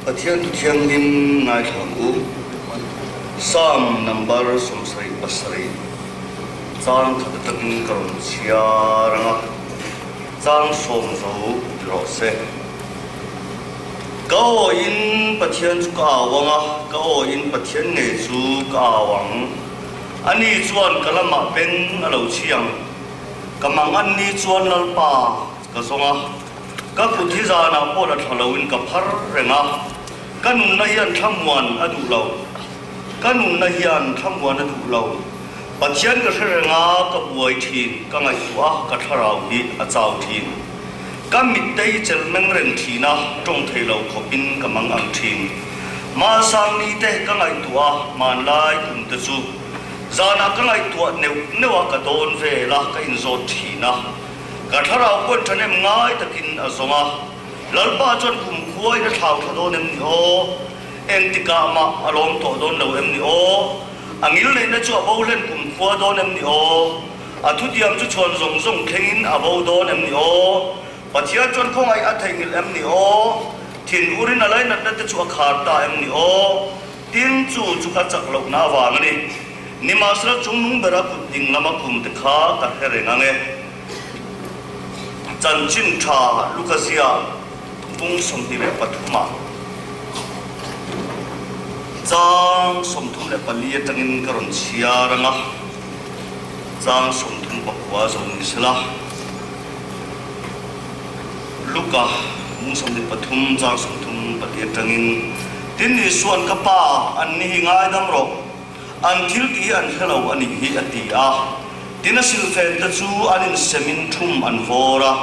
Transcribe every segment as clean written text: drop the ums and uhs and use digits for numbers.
a thian tu thiang lim ngai thang u sam number somsai pasari chang khat takin karon chiaranga chang som zo ro se ko in pathian chu ka wanga ko in pathian nge chu ka wang ani chuan kalama pen alo chiang kamang ani chuan lalpa ka songa ka puthi jana pola thalawin ka phar renga kanun na hian thamwan adu lo kanun na hian thamwan adu lo pathian ka renga ka buai thin ka ngai wa ka tharau hi a chau thin ka mit dei chel meng ren thina tong theilo khopin kamang ang thin ma sang ni te ka ngai tua man lai kum te chu zana ka ngai tua newa ka don ve la ka in zo thina ka tharau kon thanem ngai takin azonga lalpa chon kum khuai na thau thadon em ni o entika ma alom to don lo em ni o angil nei na chu abo len kum khua don em ni o athudiam chu chon zong zong thengin abo don em ni o pathia chon khongai a thengil em ni o thin urin alai na te chu akhar ta em ni o tin chu kha chak lo na wang ni nimasra chungnung bera ku ding lama kum te kha ka herenga nge chan chin tha lukasia pung som ti le pathuma chang som thum le palia tangin karon chiaranga chang som thum pakwa zo ni sala luka mung som le pathum chang som thum palia tangin tin ni suan ka pa an ni ngai dam ro an thil ti an hello ani hi ati a tin a sil fen ta chu anin semin thum an vora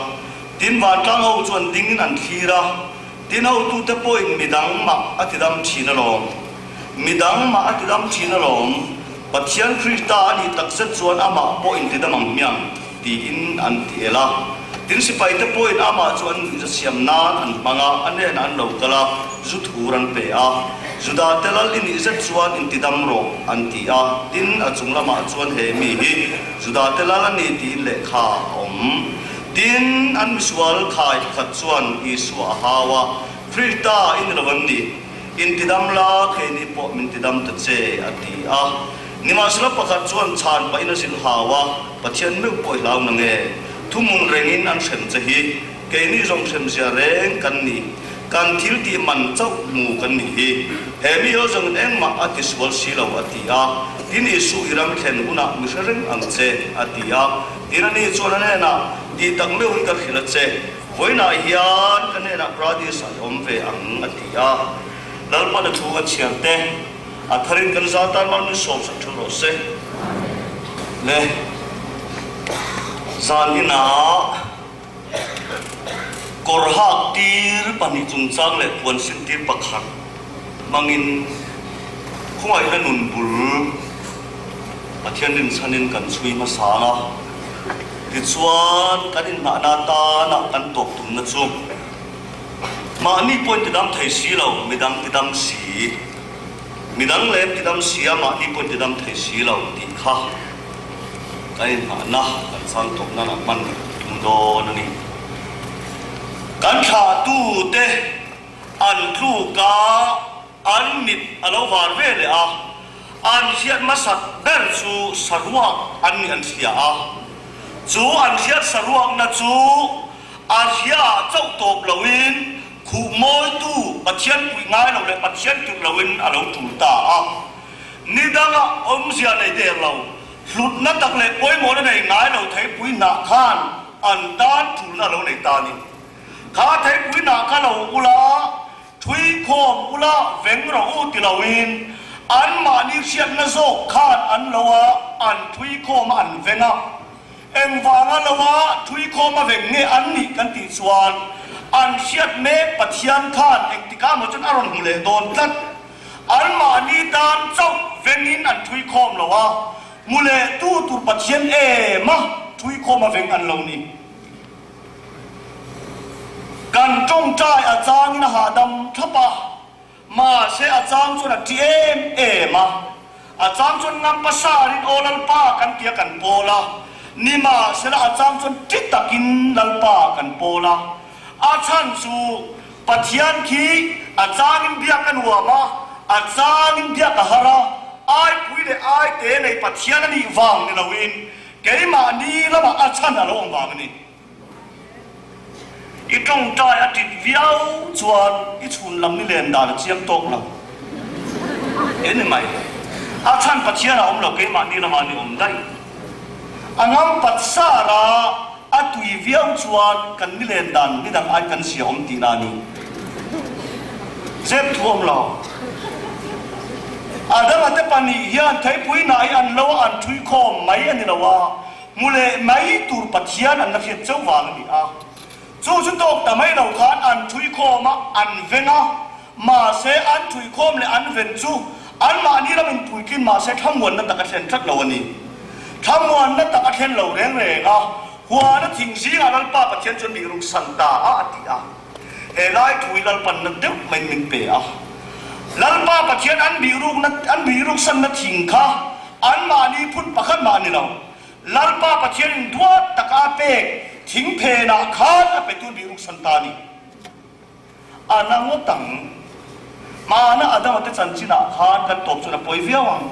tin ba tang ho chuan ding an thira tin ho tu te poin midang ma atidam thina lom midang ma atidam thina lom pathian krista ani takset chuan ama poin tidamang miang ti in an tiela tin sipai te poin ama chuan siam nan an manga anen an lo kala zu thuran pe a juda telal in izat chuan in tidam ro an ti a tin achung lama chuan he mi hi juda telal ani ti le kha om tin an visual khai khat chuan isu hawa krista in rawani in tidam la kheni po min tidam ta che ati a nimasla pakhat chuan chan pa in asil hawa pathian me poi lau na nge thumun rengin an sem che hi ke ni jong sem sia reng kan ni kan thil ti man chau mu kan ni hi he mi ho jong eng ma ati swal silo ati a tin isu iram thlen una mi reng ang che ati a tin ani chuan ne na ti tak me un ka khila che hoina hian kan ne na pradis om ve ang ati a lalpa na thu ka chiarte a tharin kan za tan man ni som sa thu ro se le zalina korhak tir pani chung chang le puan sin tir pakhat mangin khungai na nun bul pathian din sanin kan chui ma sanga ti chuan kanin na na ta na kan tok tum na chu ma ni point tidam thai si lo midang tidam si midang le tidam si ma ni point tidam thai si lo ti kha kanin na kan sang tok na na man tum do na ni kan tha tu te an thu ka an mit alo war ve le a an hiat masat ber chu sarwa an ni an sia a chu an hiat sarwa na chu a hia chau top lawin khu moi tu pathian pui ngai lo le pathian tu lawin alo tu ta a ni danga om sia nei te lo hlut na tak le poi mo na nei ngai lo thai pui na khan an dan tu na lo nei ta ni khá thấy quý nà khá lâu ula thui khom ula veng ro u ti lawin an ma ni siat na zo khan an lowa an thui khom an venga eng wanga lowa thui khom a veng nge an ni kan ti chuan an siat me pathian khan eng tika mo chun aron hule don tlat an ma ni dan chau vengin an thui khom lowa mule tu tur pathian e ma thui khom a veng an lo ni kan trong trai a chang na ha dam thapa ma se a chang chu na tm e ma a chang chu ngam pasarin olal pa kan tia kan pola ni ma se la a chang chu titakin lal pa kan pola a chan chu pathian khi อาจารย์เบียกันหัวมาอาจารย์เบียกันฮาระไอ้ปุยเลยไอ้เตะในปัจเจียนนี่วางในละวินเกี่ยมานี่แล้วมาอาจารย์อะไรวางนี่อีตรงใจอาทิตย์วิวชวนอีชุนลำนี่เล่นดาลเชียงตกเราเห็นไหมอาจารย์ปัจเจียนเราเราเกี่ยมานี่ละมานี่ได้อันนั้นปัจสาระอาตุยวิวชวนกันนี่เล่นดันนี่ดังไอ้กันเสียอมตีนานี่เจ็บท่วมเราอาดัมอัตปานียันไทยปุยนายอันเลวอันทุยคอมไม่อันนี้ละว่ามูเลไม่ตูร์ปัจเจียนอันนักเรียนเจ้าวางนี่จู่จุดตกแต่ไม่เราขาดอันทุยคอมอันเวงมาเสอันทุยคอมเลยอันเวนจู่อันมานี่เราเป็นปุยกินมาเสทั้งมวลนั่นตะกันเซนทักเราวันนี้ทั้งมวลนั่นตะกันเซนเราเร่งเร่งหัวนั่นทิ้งสีอันนั้นป้าปัจเจียนจนมีรุงสันตาอัติเฮลัยทุยลัลปันนั่นเด็กไม่มินเปะลัลป้าปัจเจียนอันมีรุงนั่นอันมีรุงสันนั่นทิ้งข้าอันมานี่พุ่นปะขันมานี่เราลัลป้าปัจเจียนตัวตะกาเปกทิ้งเพนักข้าจะไปตัวมีรุงสันตานี่อันนั้นว่าตั้งมานะอาดัมอัตจันจินาข้ากันตบจนป่วยเวียวัง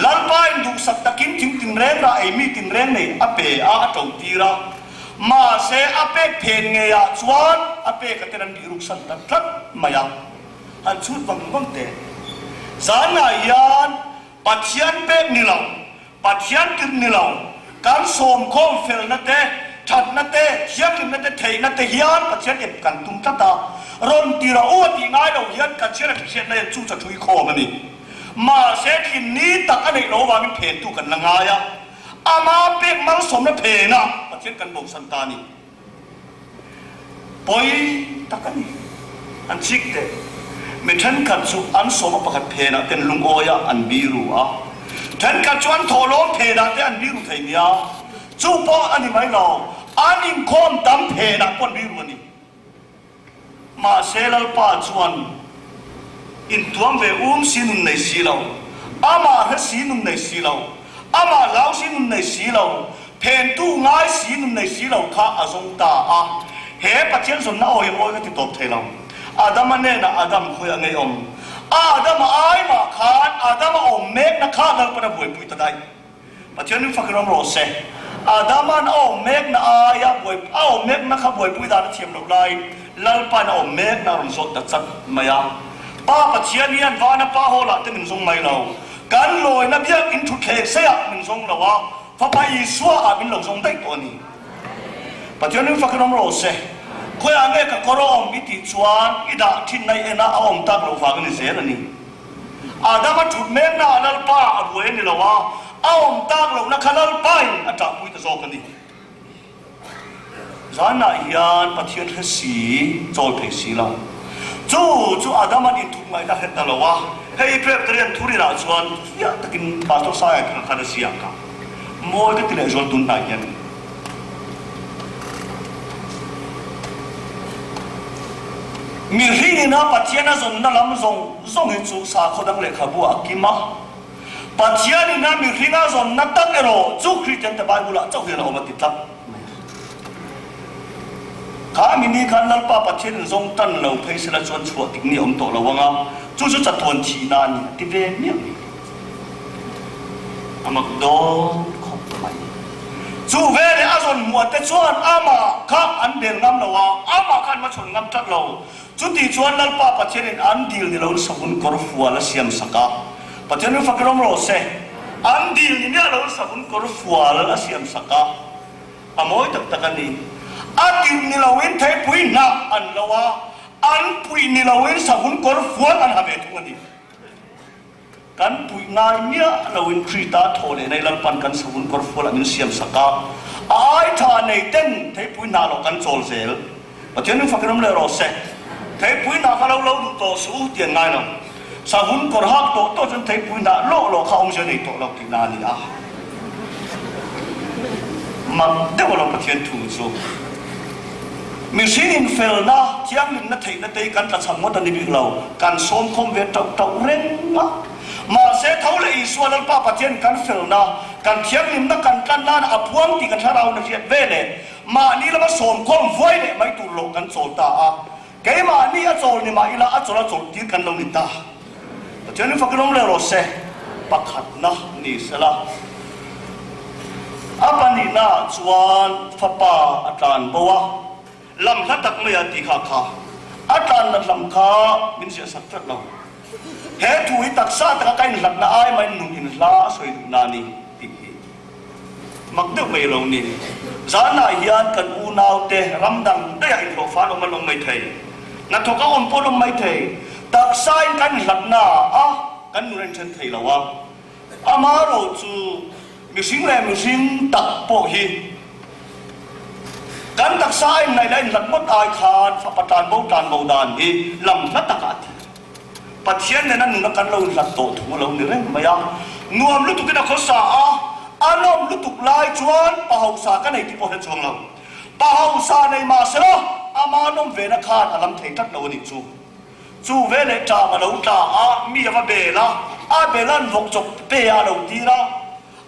ลัลป้าอินดุสัตตะกินทิ้งตินเร่งระไอมีตินเร่งนี่อเปอาจงตีระมาเสอเปกเพนเงียชวนอเปกกันเตนันมีรุกสันตัดทัดมายังฮันชุดบังเตจานายันปัจจัยเปกนิลาวปัจจัยตินนิลาวการสมคมเฟลนัตเตชัดนัตเตเชียกินนัตเตเทนัตเตยันปัจจัยเอ็บกันตุมตัดตารอนตีระโอตีง่ายเรายันกันเชียร์เชียร์ในจู่จะช่วยคอมันนี่มาเสกินนี้ตักอันนี้เราวางเพนตุกันละงายอามาเป็กมังสมนะเพนะประเทศกันบอกสันตานีปอยตะกันนี่อันชิกเตไม่ทันกันสุอันสมประคัดเพนะเป็นลุงโอยอันบิรูทันกันจวนโทโลเพนะแต่อันบิรูไทยเนี่ยจู่ปออันนี้ไม่เราอันนี้คมดำเพนะปนบิรูนี่มาเซลล์ป้าจวนอินตัวเวสินุนในสีเราอามาเฮสีนุนในสีเราอามาลาวสีนุ่นในสีเราเพนตู้ง่ายสีนุ่นในสีเราข้าอาจงตาเฮปัจเจียนสนน่าโอยโอยก็ติดตบเทเราอาดัมเนี่ยนะอาดัมคุยอะไรอาดัมไอ้มาขานอาดัมอมเมกนะข้าเราเป็นบุยปุยตะไดปัจเจียนนี่ฟังเราโรเซอาดัมมันอมเมกนะอายะบุยอมเมกนะข้าบุยปุยตาเทียมเราไล่ลัลปานอมเมกนะรุนสดตัดจัดมายังป้าปัจเจียนนี่อันว่านะป้าโหละที่มันทรงไม่เราการลอยนับยักอินทุเทเสียมันทรงเราว่าพระพายสัวอาบินเราทรงได้ตัวนี้ปัจจุบันนี้ฟังน้ำโรเซ่คุยอะไรกับกรอมมิติชวนอิดาทินในเอ็นะอมตักเราฟังนี่เสียแล้วนี่อาดัมจุดเมนน่าลัลป้าอรวยนี่เราว่าอมตักเรานักลัลป้าอันตราปุยตะโซกันนี่จานาฮิยันปัจจุบันเฮสีโจยเพสีเราจู่อาดัมอินทุกไงได้เห็นตลอดว่าให้เพื่อนเรียนทุเรียนชวนอยากกินปลาตัวสายกันขันเสียงกันมวยก็ติดเลยชวนตุนได้ยังมีที่นี่นะปัจเจียนนะส่งนั่นลำส่งให้จูสาเขาดังเลยขบัวกิมะปัจเจียนนี่นะมีที่นะส่งนั่นตั้งเอโร่จู่คริสเตียนแต่บายบุละเจ้าเหี้ยเรามาติดตับข้ามินี่ขันนั่นป้าปัจเจียนส่งตั้งเราเพย์เสละชวนชัวติงนี่อมโตเราว่างจู่จะทวนทีนานที่เวเนี่ยอามาโดนของไปจู่เวเนี่ยอาจนมัวแต่ชวนอามาข้าอันเดียงงำเราว่าอามาขันมาชวนงำจัดเราจุดที่ชวนนั่นป้าปัจเจียนอันดีนี่เราสกุลกอร์ฟัวและเสียมสกัดปัจเจียนฟังเราโรเซ่อันดีนี่เราสกุลกอร์ฟัวและเสียมสกัดอามอยตักตะกันนี่อันดีนี่เราเว้นไทยปุยนักอันเราว่าอันปุยนี่เราเว้นสกุลกอร์ฟัวอันหาเบทุกันนี่กันปุยนายเนี่ยเราเว้นครีตาโทเลยในลัลปันกันสกุลกอร์ฟัวและมิเสียมสกัดไอ้ท่าในเต้นไทยปุยนาเรากันโจลเซลปัจจุบันฟังเราเลยโรเซ่ไทยปุยนาเราดูโตสู้เตียงไงเนาะสกุลกอร์ฮักโตจนไทยปุยนาโลเขาไม่ใช่ในโตเราที่นานี่มันเดี๋ยวเราประเทศถูกสู้มีสิ่งเฟลนะที่ยังนึกถึงนั่นเองการตัดสัมมติในบิเราการสมคมเวทเต่าเร่งนะมาเสียเท่าเลยส่วนนั้นป้าประเทศการเฟลนะการเทียงนิ่มนักการนั่นอภวงที่กันถ้าเราเนี่ยเวเลยมานี่เรามาสมคมไว้เนี่ยไม่ตุลกันโซตา cái mà ni ở chỗ ni mà ila ở chỗ là chỗ tiếng cần lâu nít ta cho nên phải nói rồi sẽ bắt hạt na ni sẽ là apa ni na chuan fapa atan bawa lam la tak me ati kha kha atan na lam kha min se sak tat lo he thui tak sa tak kai lat na ai mai nun in la soi na ni ti mak de mai lo ni zana hian kan u nau te ramdang de ai lo fa lo man lo mai thei na tho ka on po lo mai thei tak sai kan lat na a kan nun chen thei lo wa ama ro chu mi sing le mi sing tak po hi kan tak sai nai lai lat mot ai khan fa patan bo tan bo dan hi lam na takat pathian ne nan na kan lo lat to thu lo ni re maya nuam lu tu kina khosa a anom lu tuk lai chuan pa hau sa ka nei ti po he chuang lo pa hau sa nei ma se lo ama nom ve na khan alam thei tat lo ni chu ve le ta ma lo ta a mi va be la a be lan vok chok pe a lo ti ra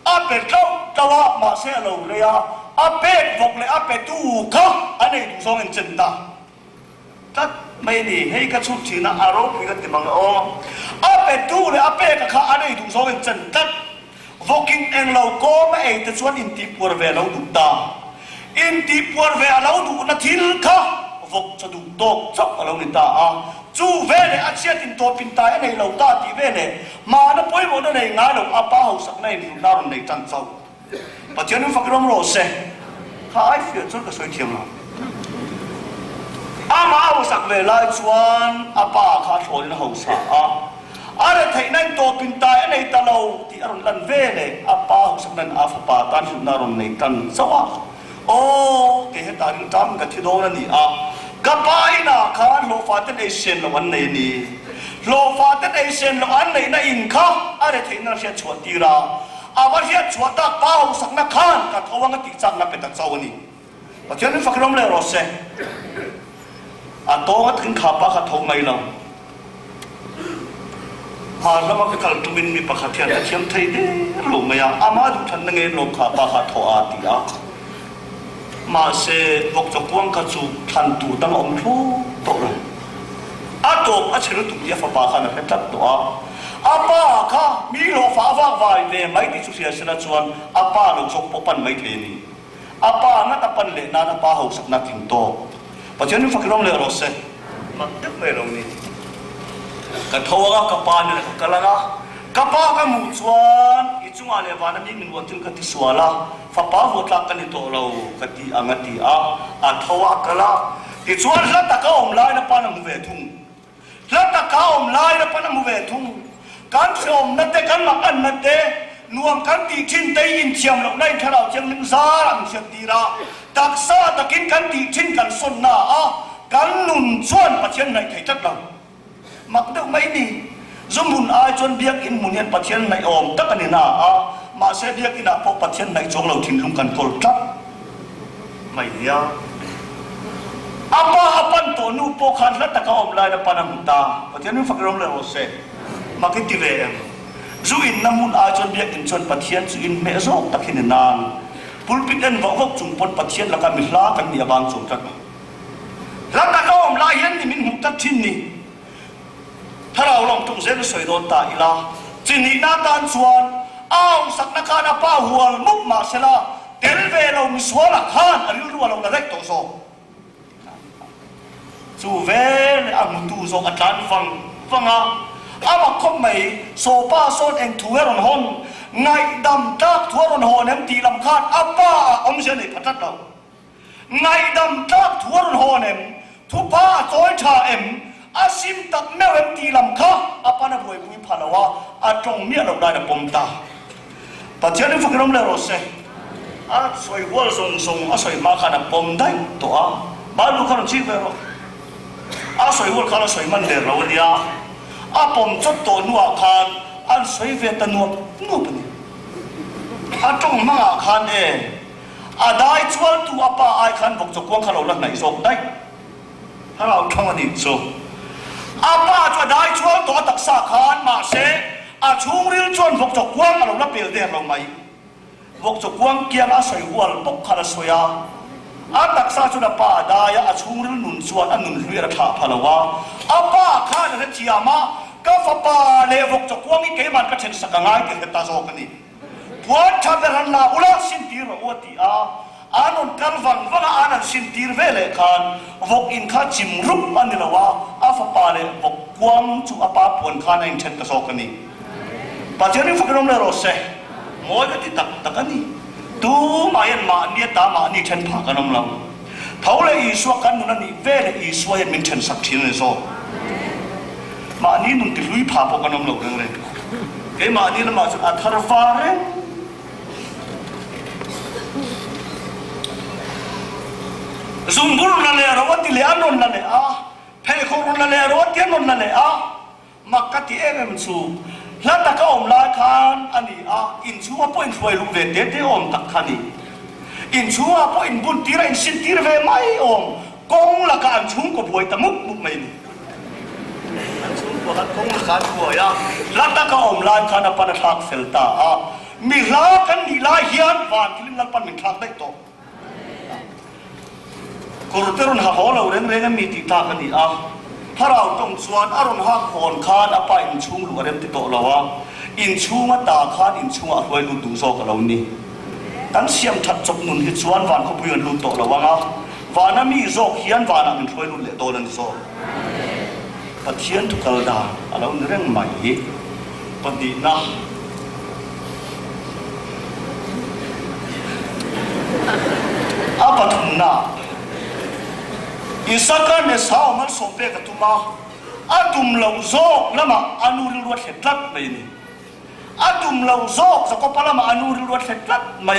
a pe tau tawa ma se lo le ya a pe vok le a pe tu kha ane tu song en chen ta tat mai ni hei ka chu chi na aro pi ka ti mang o a pe tu le a pe ka kha ane tu song en chen tat voking en lo ko ma e te chuan in ti por ve lo du ta in ti por ve lo du na thil kha vok cha du tok chok lo ni ta a chu ve le a chiat in to pin tai nei lo ta ti ve le ma na poi mo na nei nga lo a pa ho sak nei lu na ron nei chan chau pa chen fa krom ro se kha ai fi chu ka soi thiam lo a ma ho sak ve lai chuan a pa kha thoi na ho sa a are thei nai to pin tai nei ta lo ti aron lan ve le a pa ho sak nan a fa pa tan lu na ron nei tan sawa o ke he ta ring tam ka thi do na ni a kapai na khan lo fatan asian lo an nei ni lo fatan asian lo an nei na in kha are thei na sia chhuat ti ra awa sia chhuat ta pa ho sak na khan ka thawang ti chak na pe ta chaw ni pathian fa krom le ro se a to at kin kha pa kha tho mai lo ma lama ka kal tumin mi pa kha thian ta thiam thei de lo maya ama du than nge lo kha pa kha tho a ti a mà sẽ vọc cho quang cả chú thành tụ đang ôm thu tổ rồi, tổ chỉ là tụ địa phá ba khăn là phép tổ ba kha mi lo phá vang vài về mấy thì chú sẽ là chuan ba lo chọc bộ pan mấy thế này ba nó tập pan lệ na ba hậu sắc na tìm tổ và cho nên phải cái lệ rồi sẽ mà đức về rồi này cái thâu cái pan này cái là cái ba cái mũ chuan ít chung anh em bạn mình muốn tin cái tisua la fa pa vot la kan to lo ka ti angati a thawa kala ti chuan la ta ka om lai na pa na mu ve thung la ta ka om lai na pa na mu ve thung kan som na te kan mak an na te nuam kan ti thin te in thiam lo nai tharau chang ning za ang sia ti ra tak sa takin kan ti thin kan son na kan nun chuan pathian nai thei tat lo mak deuh mai ni zum mun ai chuan biak in mun hian pathian nai om tak ani na mà sẽ biết cái nào po pathian này trong lâu thìn lung cần cột trắc mày ya apa apan to nu po khan la taka om lai na panam ta pathian nu fakrom le ose ma ke ti ve zu in namun a chon biak in chon pathian chu in me zo takhin nan pulpit en vok chung pon pathian la ka mi hla kan ni abang chung tak la taka om lai hian ni min hu tak thin ni tharau long tung zen soi don ta ila chin ni na tan chuan ao sak na khan pa hual muk ma sela tel ve lo mi swala khan aril ru lo la rek to so chu ve ang tu so atlan fanga ama khom mai so pa son eng thueron hon ngai dam tak thueron hon em ti lam khan apa om je nei phatat lo ngai dam tak thueron hon em thu pa toy tha em asim tak meu em ti lam kha apa na boi bui phalawa atong mi lo dai na pom ta pathian nu fakrom le ro se soi wal song soi ma khana pom dai to ba lu khan chi ve ro soi wal khala soi man le ro dia pom chot to nu khan an soi ve ta nu pani tong ma khan e dai chual tu apa ai khan bok chok kwang khalo la nai sok dai harau thang ani so apa cho dai chual to tak sa khan ma se chung ril chuan vok chok kwang alo la pel de lo mai vok chok kwang kia la soi wal bok khala soya ตักซาจุดป่าได้อาชูริลนุนส่วนอันนุนเรือถาพลาวะป้าข้าเนี่ยเชียมาก็ฟ้าป่าเลวกจะกวางอีเกมันก็เช่นสักง่ายกันตาโซกันนี่พวกชาวเรนนาอุลาสินตีร์อวตีอานุนกัลฟังว่าอานันสินตีร์เวเลกันวกอินข้าจิมรุปอันนี้ละวะฟ้าป่าเลวกกวางจุอาป้าปวนข้าในเช่นตาโซกันนี่ปัจจุบันฟังน้องเลโรเซ่มวยก็ติดตักกันนี่ตูมายันมาเนี่ยตามานี่เช่นผ่ากันน้องเราเท่าเลยอีสวกันมุนันนี่เวลอีสวยันมินเช่นสักทีเลยโซมานี่นุ่นติลุยผ่าพวกกันน้องเราเรื่องเลยเอ้มานี่ละมาจุดอัธรฟาเร่ซุ่มบุรุษนั่นเลยเราว่าติเลอันนนนั่นเลยเพย์คนนั่นเลยเราว่าเทียนนนนั่นเลยมักกะติเอ็มสูแล้วตะก็อมลาคานอันนี้อินชัวพออินช่วยลูกเวทเด็ดอมตักขันี่อินชัวพออินบุญตีระอินสินตีระเวไม่อมกงละกันชุ่มก็บวยตะมุกไม่นี่อันชุ่มก็กันกงละกันบวยแล้วตะก็อมลาคานปันทักเซลตามีลากันดีลาเฮียนวานที่ลิมนันปันมิทักได้โตกรุเตรุนหาหัวเราเร่งมีติตากันนี่ถ้าเราต้องส่วนอารมณ์หักโหนคานไปอินชุ่มหรืออะไรติดต่อเราอินชุ่มตาคานอินชุ่มอร่อยดูดูโซกับเรานี่ตั้งเสียมทัดจบนุนที่ส่วนวันเขาพูดดูต่อเราวานามีโซเขียนวานามันช่วยดูเละโตนั่นโซปะเทียนทุกกระดาเราเรื่องใหม่ปฏินะปฐุมนาอิสกันเนี่ยสาวมันสมเด็จกับตุมาตุมเหล่าโซกแล้วมาอนุริลวัดเห็ดลัดไปนี่ตุมเหล่าโซกสกปรกมาอนุริลวัดเห็ดลัดมา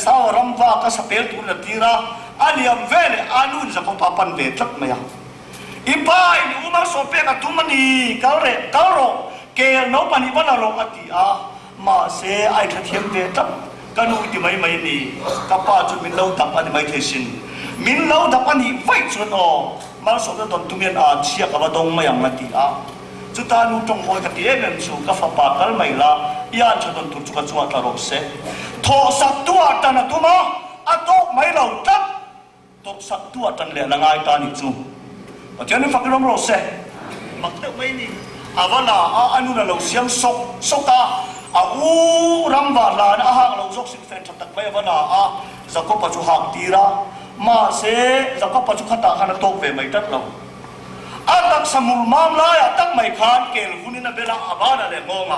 สาวรำว่าก็สเปลตุลตีระอันนี้เวลอนุริสกปรกปันเวทลัดมาอีป้ายนี่อุมาสมเด็จกับตุมันนี่เกาโรเกลโนปันิวันเราอติมาเสไอทัดเทียมเวทกันอุติไม่นี่กับป้าจุดมินเราดับอันนี้ไม่เทสินมินเราดับอันนี้ไว้ส่วนมาสมเด็จตอนทุ่มยันเชียกับดงไม่ยังมาตีจุดตานุจงหอยกับที่เอ็มสูกับฟ้าปากกันไม่ละยานชดตุจุกจุกตลอดเสทอสักตัวตันตัวมาโตไม่เราตัดทอสักตัวตันเลยละไงตานิจูปัจจุบันฟังน้องเราเสมักเตไม่นี่วันน่ะอนุเราเสียงสกตารัมบาลานะฮะเราจกสิเฟนทักไปวันน่ะจะก็ปัจจุบันตีระมาเสจะก็ปัจจุบันตาขันโตเวไม่ตัดเราตักสมุลมามลายตักไม่ขานเกลหุนินเบลาบานาเลงง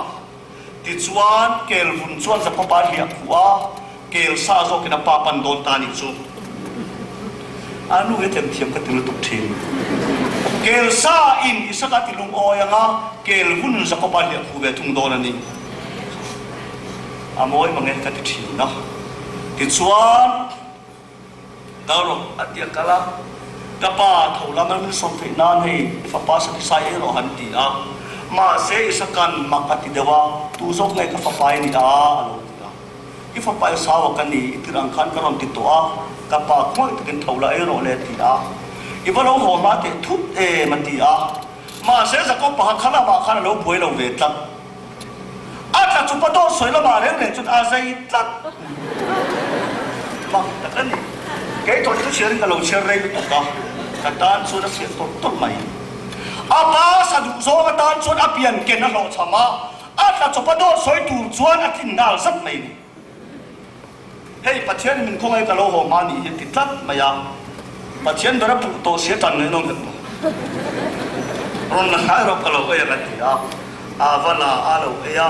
ติดชวนเกลหุนชวนจะพบปะเฮียขัวเกลซาโซกินาปาปันโดนตานิจูอนุเวทเทียมกันติลุตุกทีเกลซาอินอิสกัติลุงโอยังเกลหุนจะพบปะเฮียขัวเวทุงโดนนี่มวยมังเงกันติทีนะติดชวนดาวน์อัดยากาลากระป๋าเท่าละมันส่งไปนานให้ฟ้าป้าสักสายเราหันตีมาเสียสักกันมาปฏิเดวะตูส่งไงกับฟ้าป้านี่อีฟ้าป้าสาวกันนี่ที่รังคันกระรอนติดตัวกระป๋าคอยติดกันเท่าละเราเลยตีอีว่าเราหัวมาเตะทุบมันตีมาเสียสักก็ปะขันละมาขันเราป่วยเราเวทักจุดประตูสวยละมาเรื่องเนี่ยจุดอาศัยตัดมาแต่กันนี่แกตัวที่เชื่อกันเราเชื่อเรื่องต่างๆกันตานส่วนเสียต้นใหม่ป้าสะดุโซกันตานส่วนอเปียนเกณฑ์เราชะมาจุดประตูสวยตูชวนอาทิตย์น่าสักไหนนี่เฮ้ยปัจเจียนมันคงไอ้กะโลหัวมานี่ติดตัดมายังปัจเจียนโดนปุ๊บโตเสียตันเลยน้องกันรุ่นนั้นเรากะโลก็ยังไงที่วันละเรา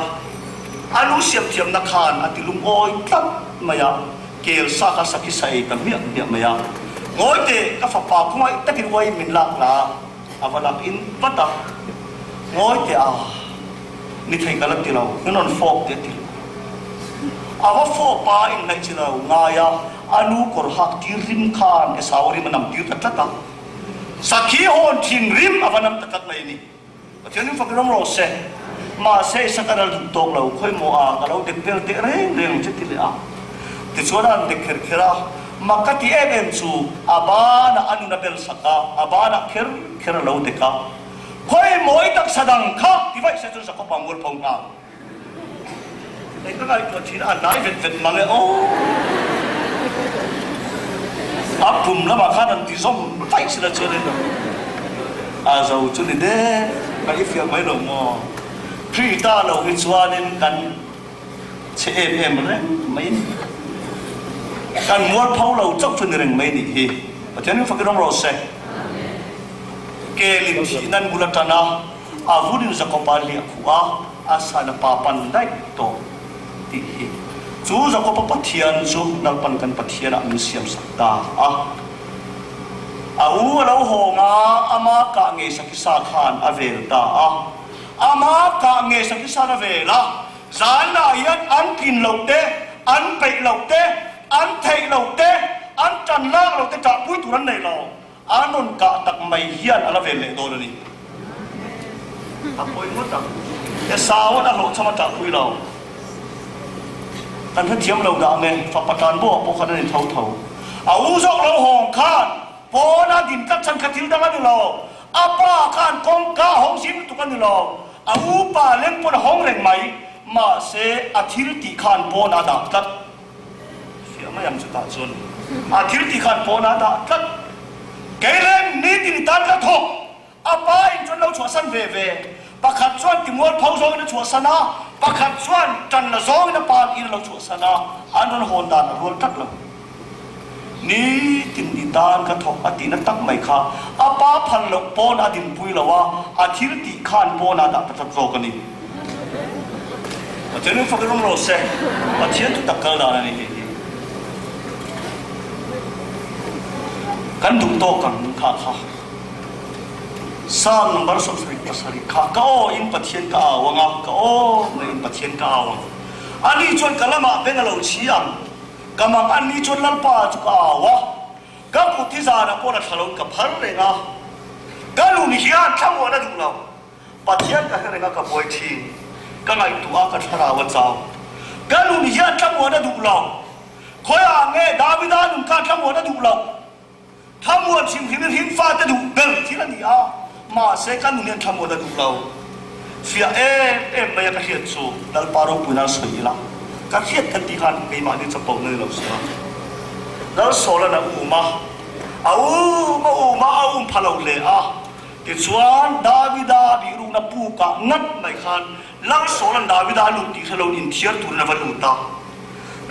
อาลูเสียมเทียมนักขานอติลุงโอยตัดมายังเกลซากสักิสัยตั้งเมียมายังงอยเตะกับฟ้าปากคงไอ้ตะกี้ไว้มินลักละวันละอินวัดงอยเตะนี่ใครกันละที่เราเงินฟอกเตะที่ว่าฟอกป้าอินไหนที่เราง่ายอาลูกอร์ฮักที่ริมขานเอสาวริมมันนำที่ตัดตัดสักขี้โหนทิ้งริมวันนั้นตัดไม่นี่เจ้านี่ฟังน้องเราเสมาเสสักการะตกเราค่อยมัวเราเด็กเด็กเร่งจิตเลยติดส่วนนั้นเด็กเครามักที่เอ็มสูบานาอนุนาเบลสักบานาเคราเราเด็กค่อยมวยตักสดังข้าที่ไว้เสร็จสักปังกุลพงษ์เด็กก็ไอ้ตัวที่อันไหนเวทมังโอ้ ปุ่มแล้วมาข้านันที่ส้มไฟสิละเจอเลยเราจุดนี้เด้ไม่เฟียไม่หลงมอพรีตาเราอิจวานินกันเชเอ็มเลยไม่กันมัวเผาเราจับจนเรื่องไม่ดีฮีประเทศนี้ฟังกันเราเสกเกลินที่นั่นบุรตนาอาวุธจะกบาลีหัวอาสาปาปันได้โตดีฮีจูจะกบปะเทียนจูนักปันกันปะเทียนมิเซียมสักตาอูเราหงอามาคาเงสักษาขานอเวลตาอามาคาเงสักษาอเวลาจานนายันอันกินเหล่าเตอันไปเหล่าเตอันเทเหล่าเตอันจันลากเหล่าเตจากพุทธนั้นในเราอันนนกะตักไม่เฮียนอเวลเลยโดนนี่ถ้าป่วยมุดอ่ะแต่สาวนั่นเราชมาจากพุทธเราอันที่เทียมเราด่าเมย์ฝักประการบ่พวกเขาเนี่ยเท่าอูจกเราหงข้านพอนาดินกัดฉันขัดทิ้งดังนั้นเราอาป้าข้านกองก้าห้องซิมตุกันนี่เราอูป้าเล่นปนห้องแรงไหมมาเสอาทิตย์ที่ข้านพอนาดักตัดเสียไม่ยังจะตัดส่วนอาทิตย์ที่ข้านพอนาดักตัดเกลเลนนี่ติดตันกระทบอาป้าอินจนเราชัวสันเวประคัดส่วนติมวลเผาซองในชัวสนาประคัดส่วนจันละซองในปานอินเราชัวสนาอันนั้นโหดดานรวนตัดเรานี่ตินดิตานกระทบอดีนัตักไม่ค่ะอาป้าพันหลกปอนอดินปุยละว่าอาทิตย์ที่ข้านปอนาดักตัดโซกันนี่อาจารย์ฟังเรื่องโรเซ่อาเชียนตุตักเกลดานี่กันดุโตกันค่ะสร้างนังบารสุริปัสริข้าก็อินปัทเทียนก้าวงาก็ไม่อินปัทเทียนก้าวอันนี้จนกะละมาเป็นเราเชียงกำลังอันนี้จนลันป่าจุกอาวะก็พุทธิศาสนาพวกเราทะเลาะกับพันเลยนะก็ลุนี่เฮียนทั้งวันนั้นดูเราปัทเทียนกันเลยนะกับบ่อยทีก็ไงตัวกันทาราวันเจ้าก็ลุนี่เฮียนทั้งวันนั้นดูเราคอยอ่างเงดาวิดาหนุ่มกันทั้งวันนั้นดูเราทั้งวันชิมพิมพ์หิมฟ้าจะดูเบลที่นั่นนี่มาเสกันนุ่นทั้งวันนั้นดูเราเสียไม่อยากเขียนสูดัลปารุปุนาสวยละก็เขียนกันที่กันไม่มาที่จะปองเนื้อเราเสียแล้วโซลนะอูมาพะเราเลยที่ส่วนดาวิดาดิรูนับปูกะนัดไม่ขันแล้วโซลันดาวิดาลุติทะเลอินเทียร์ตุนนับลุตา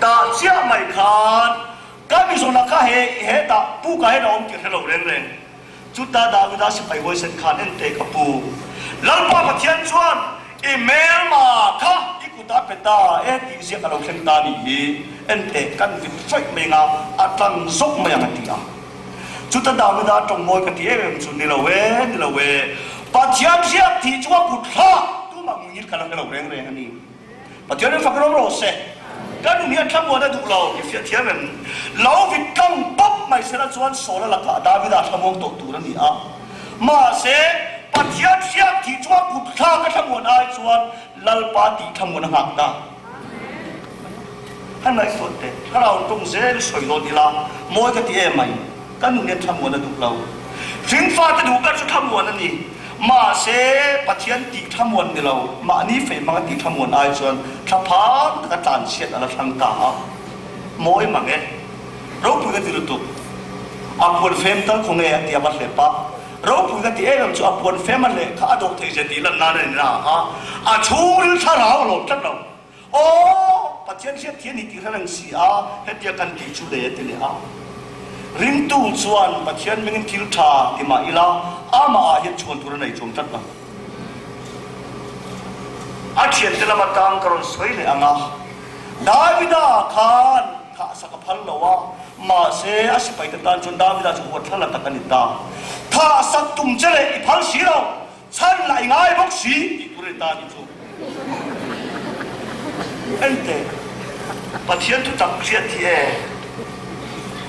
ตาเจ้าไม่ขันก็มีส่วนนักเฮตาปูกะเฮดอมติทะเลเร่งจุดดาวิดาสิไปไว้เส้นขันเอ็นเตกับปูแล้วป้าปะเทียนส่วนอีเมลมาค่ะอีกุตาเป็ดตาที่เสียกับเราเส้นตานี่เอ็นเตกันวิไฟไม่งาอัตลังซกไม่ยังตีจุดดาวิดาตรงมวยกันที่จุดนี่เราเวปัจจัยเสียที่จัวกุดข้าตัวมังยิดกันเราเร่งอันนี้ปัจจัยนี้ฟังเราโรเซ่กันนี่ทั้งหมดได้ดูเราที่เสียเทียมเราวิกังปั๊บไม่เสียละส่วนโซลละกะดาวิดาทั้งหมดตกตัวนั่นนี่มาเซ่ปัจจัยเสียที่จัวกุดข้าก็ทั้งหมดได้ส่วนลัลปาติทั้งหมดหักได้ท่านนายสุดเด็ดถ้าเราตรงเซ่สวยโดนดีละมวยกันที่ไม่กันนุ่นทำวันนั้นดูเราถึงฟ้าจะดูกันจะทำวันนั้นนี่มาเสปะเทียนตีทำวันนี่เรามานี่เฟมังตีทำวันไอส่วนทัพพานกระตานเสียอะไรทางตามวยมังเอเราพูดกันที่รู้ตัวอับวนเฟมตั้งคงเอที่อาบัตเลปะเราพูดกันที่เราจะอับวนเฟมมันเลยข้าดอกเทเจดีลันนาเนี่ยนะชูริชาเราหลบจัดเราโอ้ปะเทียนเสียเทียนนี่ตีเรื่องสีเฮ็ดยังกันตีชูเดติเนี่ยริมตู้ส่วนปัจจัยมันทิลทาที่มาอีลามาเห็นชวนตัวในจงจัดนะอาเชียนเดลมาตังกรอนสวยเลยอ่ะดาวิดาขานข้าสักพันละว่ามาเสียสิไปตันจนดาวิดาจะอวดท่านละตะกันนิตาถ้าสักตุ่มเจริญพันสีเราฉันไหลง่ายบอกสีอีกุริตาอีจูเอ็นเตปัจจัยทุกจักเชียที่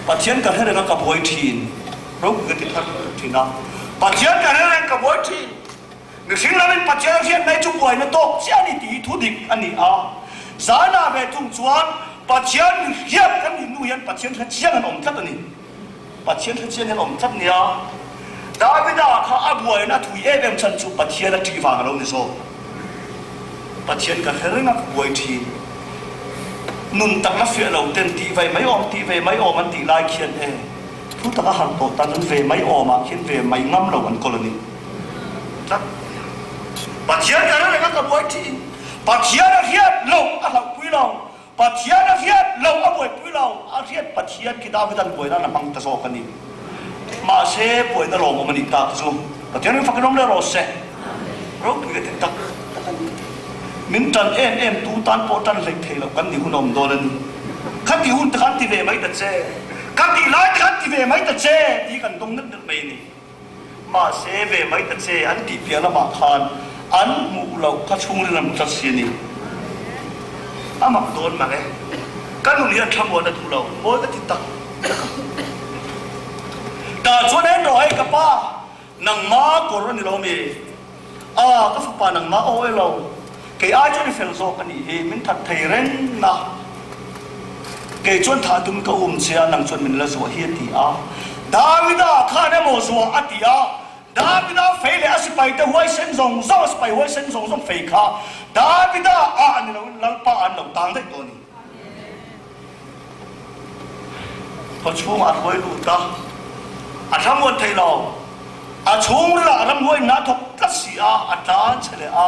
ปัจจัยการให้เรื่องกับบอยทีนรู้กันที่ท่านทีนะปัจจัยการให้เรื่องกับบอยทีนนึกถึงเราเป็นปัจจัยที่ในจุดบอยนั้นโตเจ้านี่ตีทุดิกอันนี้สานาเวทุงชวนปัจจัยเฮียกันนี่นู่นปัจจัยที่เชี่ยกันอมทัดนี่ปัจจัยที่เชี่ยกันอมทัดเนี่ยดาวิดาข้าอับวยนะถุยฉันจูปัจจัยนั้นจีฟังเราเนี่ยโซปัจจัยการให้เรื่องกับบอยทีนนุนตักละเฟียเราเต็มตีไว้ไม่อมมันตีลายเขียน ทุกตะหันโตตันเวไม่ออกมาเขียนเวไม่งั้มเราอันกรณีจัดปัจเจียนอะไรกันกับวัยที่ปัจเจียนเฮียเราอะไรปุยเราปัจเจียนเฮียเราเอาไว้ปุยเราอาเฮียปัจเจียนคิดเอาไปดันปุยนั่นบังตะโซกันนี่มาเซ่ปุยนั่นเรามันอีกตาซูปัจเจียนนี่ฟังน้องเลยเราเซ่เราปุยกันตักมินตันเอ็มตูตันโปตันเล็กเทลกันนี่คุณอมโดนขัดที่หุ่นขัดที่เวไม่ตัดเซ่ขัดที่ไล่ขัดที่เวไม่ตัดเซ่ที่กันตรงนั้นไม่นี่มาเซ่เวไม่ตัดเซ่อันที่เพียงละมาคานอันมูเราขัดชุ่มเรื่องตัดเสียนี่อามักโดนมาไงกันนู่นนี่ทำวันนั้นทุเราโอ้ยก็ติดตักแต่ส่วนนั้นเราให้กับป้านังม้าโกรนี่เรามีก็ฝึกป้านังม้าโอ้ยเราเกี่ยอาจจะได้เฟลโซกันนี่เฮมินทัดไทยเรนนะเกี่ยชวนท่าดุมก็เสียนังชวนมินละสวะเฮียตีดาวิดาข้าเนี่ยโมสวะอติดาวิดาเฟลเลยสิไปแต่หัวเส้นส่งสิไปหัวเส้นส่งเฟลข้าดาวิดาอันนี้เราลังป้าอันเราต่างได้ตัวนี้พอช่วงอัดไว้ดูตาทำวันไทยเราช่วงละรำไว้นาทบกัสซีอาจารย์เฉลย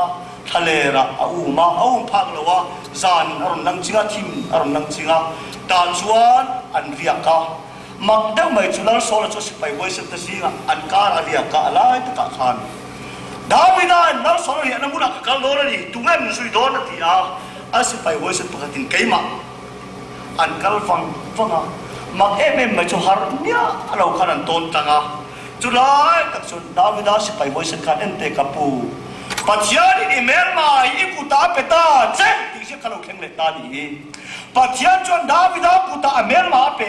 ทะเลระมาพักละว่าจานอารมณ์นังจิงทิมอารมณ์นังจิงตานชวนอันเรียกมักเดิมไม่จุลโซลจะสิไปไว้สักทีอันการเรียกอะไรตะขานดาวิดานักโซลเรียนมุนักกัลโดนี่ตุงเงินสุยโดนที่สิไปไว้สักปกติเกี่ยมอันกัลฟังมักไม่จุฮาร์เนี่ยเราขนาดต้นจังจุลายตักสุดดาวิดาสิไปไว้สักการเอ็นเตกับปูปัจจัยนี้เมื่อมาอีกุตาเปตาเจ็บที่จะขลุ่มแข็งเล็กตาดีปัจจัยจวนดาวิดากุตาเมื่อมาเป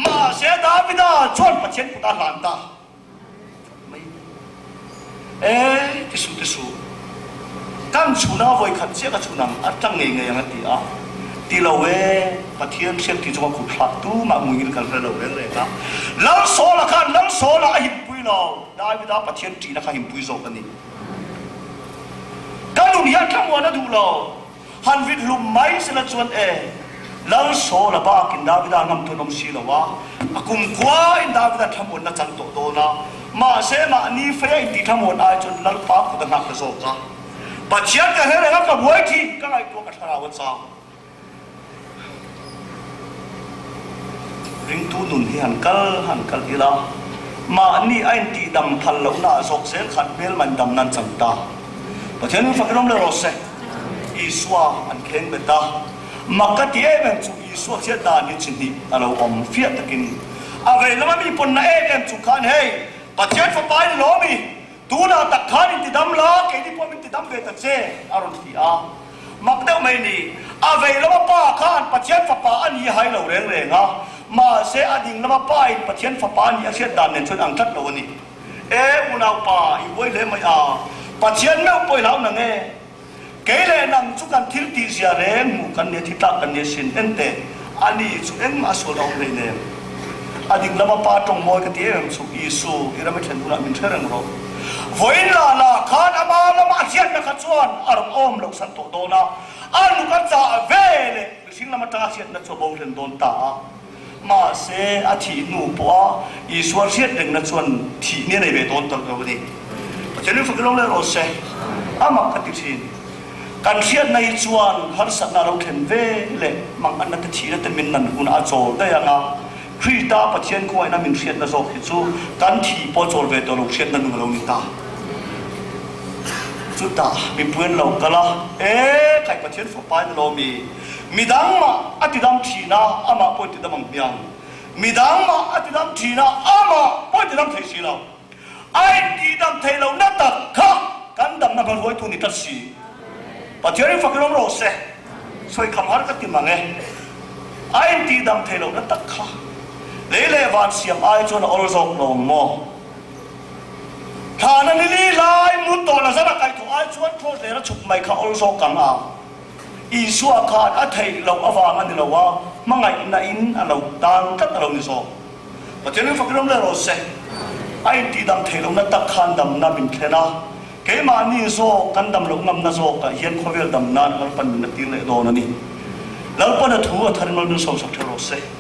มาเสียดาวิดาจวนปัจจัยกุตาหลานตาที่สุดกันชุนาไว้ขัดเสียกับชุนังอัดตั้งเงยอย่างนั้นที่เราปัจจัยเสียที่จะมาขุดพลัดตู้มามุยกันเราเลยแล้วโซล่ะกันแล้วโซล่ะหิมปุยเราดาวิดาปัจจัยที่นะครับหิมปุยโซกันนี่กันดูนี่ทั้งวันนั้นดูเราฮันวิดลุมไม่สละชวนแล้วโซละบ้ากินดาวิดางำตัวนมชีละวะกุมกว่าอินดาวิดาทั้งวันนั้นจังโตนะมาเสมานี่เฟย์ที่ทั้งวันจนลัลปากกุดหักกระโซกะปัจจัยกันเหรอกับวัยที่ก็ไอ้ตัวกระทาวันซ้ำริงตูนุนที่หันกัลอีละมานี่ไอ้ที่ดำพันแล้วน่าสกเสียขัดเบลมันดำนั้นจังตาเพราะฉะนั้นฟังน้องเลยรอเสอิสวาอันเข่งเบต้ามักกะที่จุอิสวาเสียดานิจินีเราเฟียตะกินอะไรแล้วมันมีปนจุกันเฮ้ปัจจัยฟ้าไปโลมีตัวน่าตักขันที่ดำล้อเกี่ยที่พวกมันที่ดำเบตัดเซ่อารมณ์ที่มักเดาไม่นี่อะไรแล้วมาป้าขันปัจจัยฟ้าไปอันนี้ให้เราเร่งมาเสียอดิ่งแล้วมาป้าปัจจัยฟ้าไปนี่เสียดานิชนอังคัดเราวันนี้อุณาป้าอีไว้เลยไม่ปัจจัยไม่ป่วยแล้วนั่งเกล้นั่งจุกันทิลตีเสียเร่งมุกันเนี่ยที่ตักกันเนี่ยสินเอ็นเตอันนี้จุมาสู้เราเลยเนี่ยอดิ่งแล้วมาป้าตรงมวยกันที่จุอิสุอีเราไม่เห็นคุณมินเทเรงเราวันละขันอามาแล้วมาเสียนักชวนอารมณ์เราสันโตโดนะอันลูกจ้าเวเลยสิ่งนั้นมาตาเสียนักชวนบงเรนโดนตามาเสียอาทิตย์นูปัวอิสุเสียเด็กนักชวนที่เนี่ยในเวทโดนตลอดวันนี้เพราะฉะนั้นฝึกลงเลยเราเสียอามักกติสินการเสียในชวนฮัลสันเราเห็นเวเลยมังอันนั้นที่นั่นแต่มินนั่นคุณอาโจได้ยังไงครีตาปัจจัยก็ไอ้นั่นมินเสียนนั่นโจฮิจูการที่พอโจเวตัวเราเสียนนั่นเราหนิตาจุดตามีเพื่อนเราก็ละใครปัจจัยฝ่ายเรามีดังมาอติดัมทีน่าอามาพูดติดดัมเบียงมีดังมาอติดัมทีน่าอามาพูดติดดัมเทศิเราไอ้ติดัมเทเรานั่นตักข้ากันดัมนับรวยตัวนี้ตัดสิปัจจัยฝักลงเราเสสวยคำหาร์กันที่มังไอ้ติดัมเทเรานั่นตักข้าเล่ๆวันเสียมไอ้จนอรสกลงมอท่านั้นนี่ลายมุดตัวน่ะสักไอ้ตัวไอ้ชวนโทษเลยนะฉุกไม่ข้าอรสกกังอีสัวขาดอัฐิเราอวางอันนี้เราว่ามังไงอินเราตังกัดเรานี่โซ่ปัจจัยฝักลงเราเสไอ้ติดัมเทเรานั่นตักขันดัมนับเป็นแค่นะเกี่ยมานี่โซ่กันดำลงน้ำน่ะโซ่กับเฮียนขวิลดำนานเราปั่นเป็นตีเลยโดนนี่แล้วปั่นถูกทารินเราดูโซ่สักเท่าไร